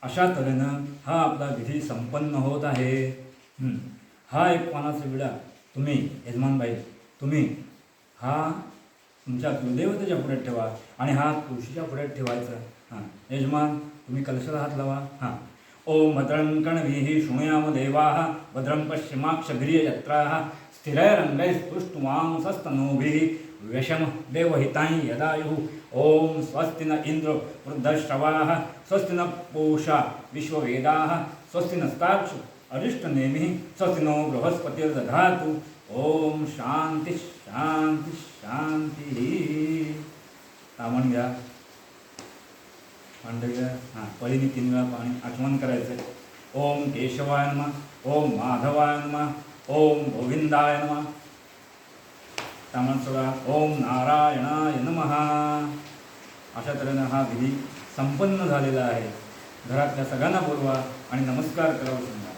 अशा तऱ्हेनं हा आपला विधी संपन्न होत आहे. हा एक पानाचा विडा तुम्ही यजमानबाई तुम्ही हा तुमच्या कुलदेवतेच्या पुढे ठेवा आणि हा तुळशीच्या पुढे ठेवायचा. हां यजमान तुम्ही कलशाला हात लावा. हां ओम भद्रं कर्णभिः शृणुयाम देवाः भद्रं पश्चिमाक्षभिर्यजत्राः स्थिरैरङ्गैस्तुष्टुवांसस्तनूभिः व्यशमः देवहिताय यदायुः. ओम स्वस्ति न इंद्र वृद्धश्रवाः स्वस्ति न पूषा विश्ववेदाः स्वस्ति नस्ताक्ष अरिष्टनेमिः स्वस्ति नो बृहस्पतिर्दधातु. ओम शांती शांती शांती. तामण घ्या भांड घ्या. हां पळीने 3 वेळा पाणी आचमन करायचं. ओम केशवाय नमः ओम माधवाय नमः ओम गोविंदाय नमः. तामण सोडा. ओम नारायणाय नमः. अशा तऱ्हेनं हा विधी संपन्न झालेला आहे. घरातल्या सगळ्यांना बोलवा आणि नमस्कार करावा सांगा.